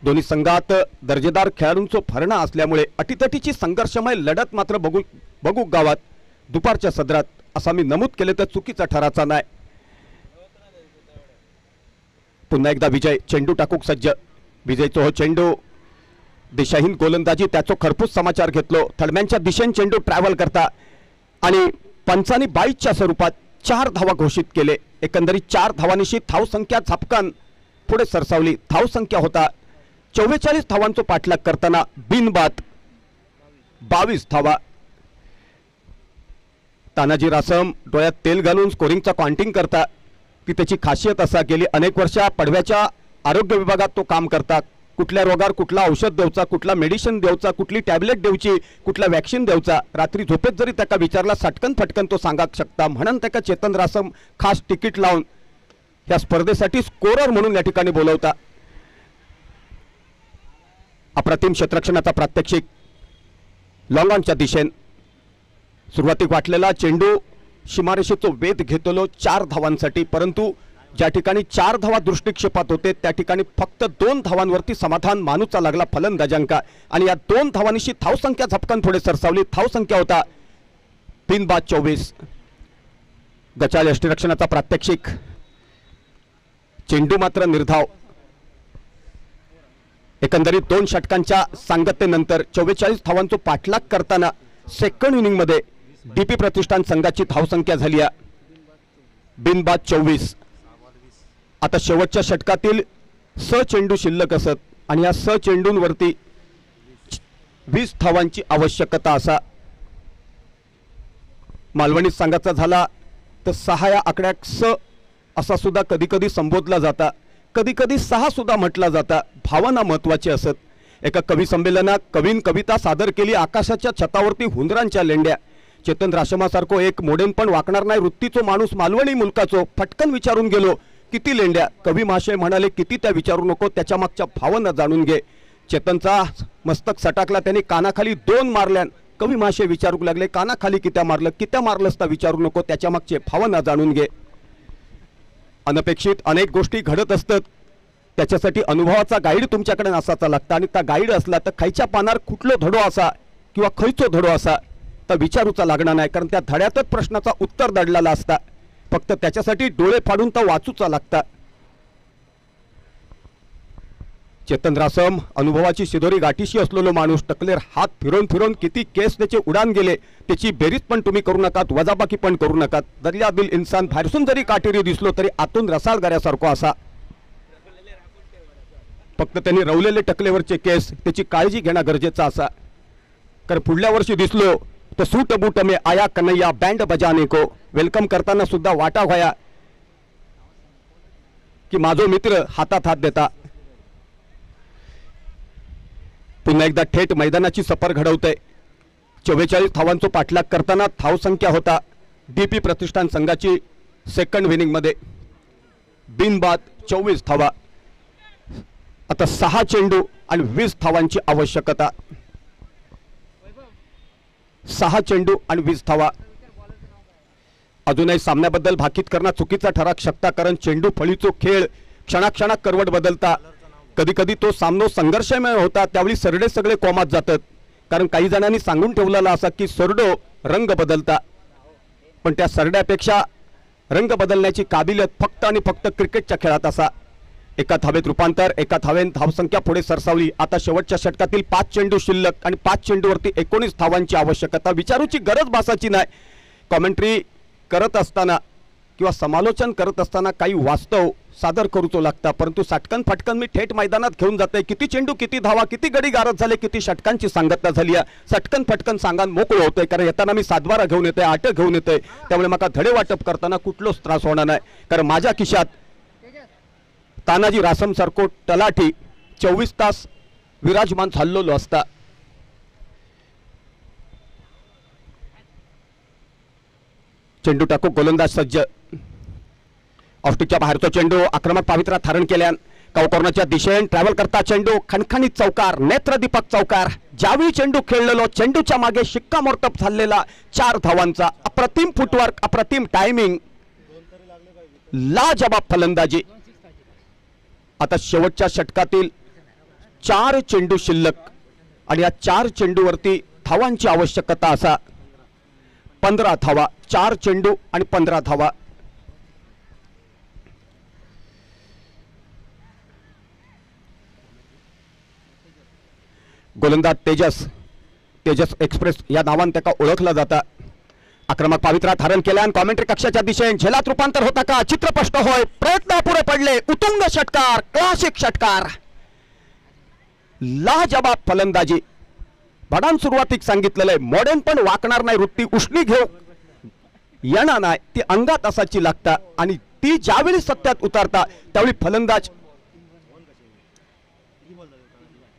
दोन्ही संघात दर्जेदार खेळाडूंचो भरणा असल्यामुळे अटीतटीची संघर्षमय लढत मात्र बघू गावात दुपारच्या सदरात असा मी नमूद केले तर चुकीचा ठराचा नाही. पुन्हा एकदा विजय चेंडू टाकूक सज्ज. विजयचो हो चेंडू दिशाहीन गोलंदाजी त्याचो खरपूस समाचार घेतलो. थडम्यांच्या दिशेने चेंडू ट्रॅव्हल करता आणि पंचांनी 22च्या स्वरूपात 4 धावा घोषित केले. एकंदरीत 4 धावांनिशी धाव संख्या झपकान पुढे सरसावली. धाव संख्या होता 44 धावांचो पाठलाग करताना बिनबाद 22 धावा. तानाजी रासम डोळ्यात तेल घालून स्कोरिंगचा काउंटिंग करता ती त्याची खासियत असा. गेली अनेक वर्षा पडव्याच्या आरोग्य विभागात तो काम करता. कुठल्या रोगार कुठला औषध देवचा, कुठला मेडिसिन देवचा, कुठली टॅबलेट देवची, कुठला वॅक्सिन देवचा, रात्री झोपेत जरी त्याका विचारला सटकन फटकन तो सांगाक शकता. म्हणून त्याका चेतन रासम खास तिकीट लावून या स्पर्धेसाठी स्कोरर म्हणून या ठिकाणी बोलवता. अप्रतिम क्षेत्ररक्षणाचा प्रात्यक्षिक लॉंग ऑनच्या दिशेने. सुरुवातीक वाटलेला चेंडू सीमारेषेचो वेध घेतलो 4 धावांसाठी, परंतु ज्या ठिकाणी 4 धावा दृष्टिक्षेपात होते त्या ठिकाणी फक्त 2 धावांवरती समाधान मानूचा लागला फलंदाजांका आणि या 2 धावांनिशी धावसंख्या झपकन थोडे सरसावली. धावसंख्या होता बिनबाद 24. गचाळ यष्टिरक्षणाचा प्रात्यक्षिक. चेंडू मात्र निर्धाव. एकंदरीत 2 षटकांच्या सांगतेनंतर 44 धावांचो पाठलाग करताना सेकंड इनिंग मध्ये डीपी प्रतिष्ठान संघाची धावसंख्या झाली आहे बिनबाद 24. आता शेवटच्या षटकातील चेंडू शिल्लक असत आणि या चेंडूंवरती 20 धावांची आवश्यकता असा. मालवणी संघाचा झाला तर 6 या आकड्याक असा सुद्धा कधी कधी संबोधला जाता, कधी कधी 6 सुद्धा म्हटला जाता. भावना महत्वाची असत. एका कवी संमेलनात कवीन कविता सादर केली आकाशाच्या छतावरती हुंदरांच्या लेंड्या. चेतन राशमासारखो एक मोडेन पण वाकणार नाही वृत्तीचो माणूस मालवणी मुलकाचो फटकन विचारून गेलो किती लेंड्या. कवी महाशय म्हणाले किती त्या विचारू नको, त्याच्या मागच्या भावना जाणून घे. चेतनचा मस्तक सटाकला. त्याने कानाखाली 2 मारल्यान कवी महाशय विचारू लागले कानाखाली कित्या मारलं, कित्या मारलंस तर विचारू नको, त्याच्या मागचे भावना जाणून घे. अनपेक्षित अनेक गोष्टी घडत असतात. त्याच्यासाठी अनुभवाचा गाईड तुमच्याकडे असाचा लागता आणि त्या गाईड असला तर खायच्या पानार कुठलो धडो असा किंवा खयचो धडो असा तर विचारूचा लागणार नाही, कारण त्या धड्यातच प्रश्नाचा उत्तर दडलेला असता. फक्त त्याच्यासाठी डोळे फाडून तर वाचूचा लागता. चेतन रासम अनुभवाची शिदोरी गाठीशी असलेलो माणूस. टकलेर हात फिरवून फिरवून किती केस त्याचे उडान गेले त्याची बेरीज पण तुम्ही करू नका, वजाबाकी पण करू नका. दर्यादिल इन्सान बाहेरसून जरी काटेरी दिसलो तरी आतून रसाळगाऱ्यासारखो असा. फक्त त्यांनी रवलेले टकलेवरचे केस त्याची काळजी घेणं गरजेचं असा. कारण पुढल्या वर्षी दिसलो तर सूट बूट में आया कन्हैया बँड बजाने को. वेलकम करताना सुद्धा वाटा व्हाया की माझो मित्र हातात हात देता. पुन्हा एकदा थेट मैदानाची सफर घडवते. 44 धावांचो पाठलाग करताना धावसंख्या होता डीपी प्रतिष्ठान संघाची सेकंड इनिंग मध्ये बिनबाद 24 धावा. आता 6 चेंडू आणि 20 धावांची आवश्यकता. 6 चेंडू आणि 20 धावा. अजूनही सामन्याबद्दल भाकीत करणं चुकीचा ठराक शकता, कारण चेंडू फळीचो खेळ क्षणाक्षणात करवट बदलता. कधी कधी तो सामना संघर्षमय होता. त्यावेळी सरडे सगळे कोमात जातात, कारण काही जणांनी सांगून ठेवलेला असा की सरडो रंग बदलता. पण त्या सरड्यापेक्षा रंग बदलण्याची काबिलियत फक्त आणि फक्त क्रिकेटच्या खेळात असा. एका धावेत रूपांतर, एका धावेन धावसंख्या पुढे सरसावली. आता शेवटच्या षटकातील 5 चेंडू शिल्लक आणि 5 चेंडूवरती 19 धावांची आवश्यकता. विचारूची गरज भासाची नाही. कॉमेंट्री करत असताना किंवा समालोचन करत असताना काही वास्तव सादर करूचो लागता, परंतु सटकन फटकन मी थेट मैदानात घेऊन जाते. किती चेंडू, किती धावा, किती गडी गारद झाले, किती षटकांची सांगता झाली. सटकन फटकन सांगान मोकळं होतंय, कारण येताना मी 7-12 घेऊन येते, 8 घेऊन येते. त्यामुळे मला धडे वाटप करताना कुठलोच त्रास होणार नाही, कारण माझ्या खिशात तानाजी रासम सारखो तलाठी 24 तास विराजमान झालेलो असता. चेंडू टाकू गोलंदाज सज्ज. ऑफस्टिकच्या बाहेरचा चेंडू आक्रमक पावित्र्यात धारण केल्यान कॉर्नरच्या दिशेने ट्रॅव्हल करता चेंडू खणखणीत चौकार नेत्रदीपक चौकार. ज्यावेळी चेंडू खेळलेलो चेंडूच्या मागे शिक्कामोर्तब झालेला 4 धावांचा अप्रतिम फुटवर्क अप्रतिम टायमिंग लाजवाब फलंदाजी. आता शेवटच्या षटकातील 4 चेंडू शिल्लक आणि या 4 चेंडूवरती धावांची आवश्यकता असा 15 धावा. 4 चेंडू आणि 15 धावा. गोलंदाज तेजस एक्सप्रेस या नावाने त्याका ओळखला जाता. आक्रमक पावित्र्यात धारण केल्यान कॉमेंट्री कक्षाच्या दिशेने झेलात रूपांतर होता का चित्र स्पष्ट होय. प्रयत्न अपुरे पडले. उत्तुंग षटकार क्लासिक षटकार लाजवाब फलंदाजी. भडान सुरुवातीक सांगितलेलं मॉडर्न पण वाकणार नाही वृत्ती उष्णी घेऊ येणार नाही ती अंगात असाची लागता आणि ती ज्यावेळी सत्यात उतरता त्यावेळी फलंदाज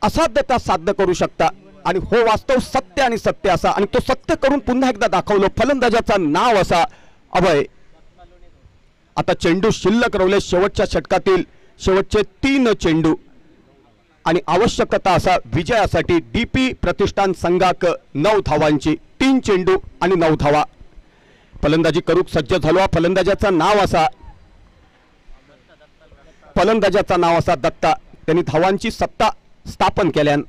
असाध्यता साध्य करू शकता आणि हो वास्तव सत्य आणि सत्य असा आणि तो सत्य करून पुन्हा एकदा दाखवलं. फलंदाजाचं नाव असा अभय. आता चेंडू शिल्लक रवले शेवटच्या षटकातील शेवटचे 3 चेंडू आणि आवश्यकता असा विजयासाठी डीपी प्रतिष्ठान संघाक 9 धावांची. 3 चेंडू आणि 9 धावा. फलंदाजी करूक सज्ज झालो. फलंदाजाचं नाव असा दत्ता. त्यांनी धावांची सत्ता स्थापन केल्यान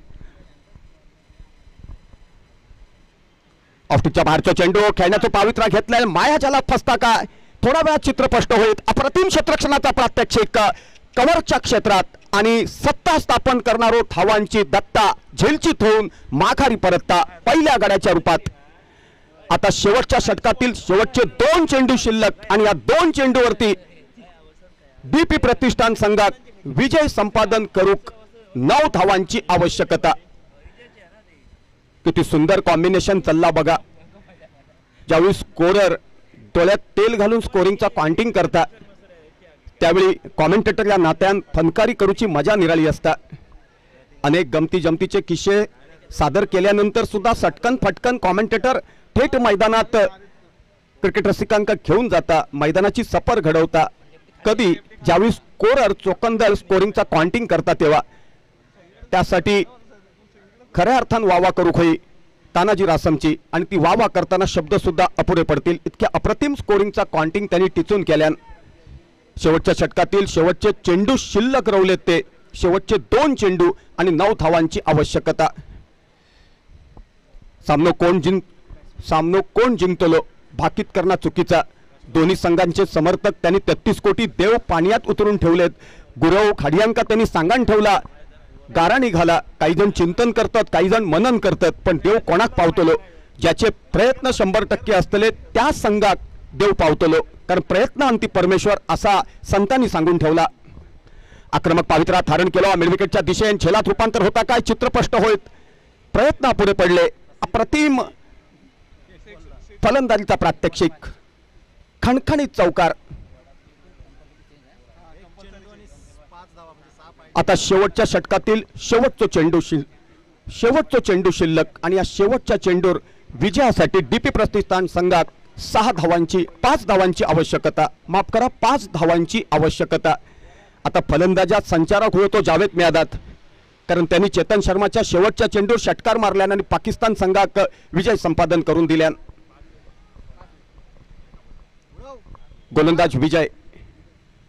ऑफस्टिकच्या बाहेरचा चेंडू खेळण्याचं पावित्र्य घेतलंय. माया ज्याला फसता काय थोडा वेळात चित्र स्पष्ट होईल. अप्रतिम क्षेत्ररक्षणाचा प्रात्यक्षिक कव्हरच्या क्षेत्रात आणि सत्ता स्थापन करणारो धावांची दत्ता झेलचित होऊन माघारी परतता पहिल्या गड्याच्या रूपात. आता शेवटच्या षटकातील शेवटचे 2 चेंडू शिल्लक आणि या 2 चेंडूवरती डीपी प्रतिष्ठान संघात विजय संपादन करूक 9 धावांची आवश्यकता. किती सुंदर कॉम्बिनेशन चालला बघा. ज्यावेळी स्कोरर डोळ्यात तेल घालून स्कोरिंगचा काउंटिंग करता त्यावेळी कॉमेंटेटर या नात्यान फनकारी करूची मजा निराळी असता. अनेक गमती जमतीचे किस्से सादर केल्यानंतर सुद्धा सटकन फटकन कॉमेंटेटर थेट मैदानात क्रिकेट रसिकांका घेऊन जाता मैदानाची सफर घडवता. कधी ज्यावेळी स्कोरर चोकंदळ स्कोरिंगचा काउंटिंग करता तेव्हा त्यासाठी खऱ्या अर्थाने वावा करू होई तानाजी रासमची आणि ती वावा करताना शब्द सुद्धा अपुरे पडतील इतक्या अप्रतिम स्कोरिंगचा काउंटिंग त्यांनी टिचून केल्यान शेवटच्या षटकातील शेवटचे चेंडू शिल्लक रवलेत ते शेवटचे 2 चेंडू आणि 9 धावांची आवश्यकता. सामनो कोण जिंकतलो भाकीत करणं चुकीचा. दोन्ही संघांचे समर्थक त्यांनी 33 कोटी देव पाण्यात उतरून ठेवलेत. गुरव खाडियांका त्यांनी सांगान ठेवला गारा निघाला. काही जण चिंतन करतात काही जण मनन करतात पण देव कोणाक पावतलो ज्याचे प्रयत्न 100% असतले त्या संघात देव पावतलो कारण प्रयत्न अंती परमेश्वर असा संतांनी सांगून ठेवला. आक्रमक पावित्र्यात धारण केला. मिडविकेटच्या दिशेने झेलात रूपांतर होता काय चित्र स्पष्ट होईल. प्रयत्न अपुरे पडले. अप्रतिम फलंदाजीचा प्रात्यक्षिक खणखणीत चौकार. आता शेवटच्या षटकातील शेवटचा चेंडू शिल्लक आणि या शेवटच्या चेंडूवर विजयासाठी डीपी प्रतिष्ठान संघात 5 धावांची आवश्यकता. माफ करा 5 धावांची आवश्यकता. आता फलंदाजात संचारक होतो जावेद मियादाद कारण त्यांनी चेतन शर्माच्या शेवटच्या चेंडूवर षटकार मारल्यान आणि पाकिस्तान संघाक विजय संपादन करून दिल्यान. गोलंदाज विजय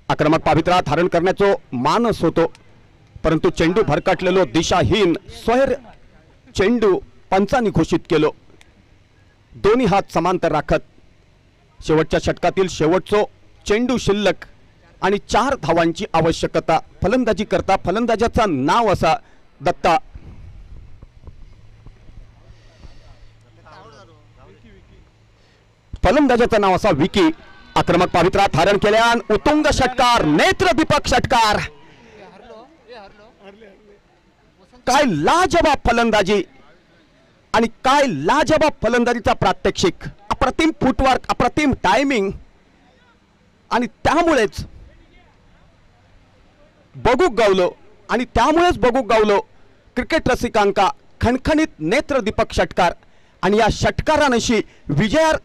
आक्रमक पावित्र्यात धारण करण्याचो मानस होतो परंतु चेंडू भरकटलेलो दिशाहीन स्वैर चेंडू पंचांनी घोषित केलो. दोन्ही हात समांतर राखत शेवटच्या षटकातील शेवटचो चेंडू शिल्लक आणि 4 धावांची आवश्यकता. फलंदाजी करता फलंदाजाचं नाव असा दत्ता. फलंदाजाचं नाव असा विकी. आक्रमक पावित्र्यात धारण केल्यान उत्तुंग षटकार नेत्रदीपक षटकार. काय लाजवाब फलंदाजी आणि काय लाजवाब फलंदाजीचा प्रात्यक्षिक. अप्रतिम फुटवर्क अप्रतिम टायमिंग आणि त्यामुळेच बघूक गावलो क्रिकेट रसिकांका खणखणीत नेत्रदीपक षटकार आणि या षटकारानशी विजयार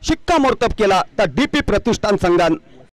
शिक्कामोर्तब केला तर डीपी प्रतिष्ठान संघान.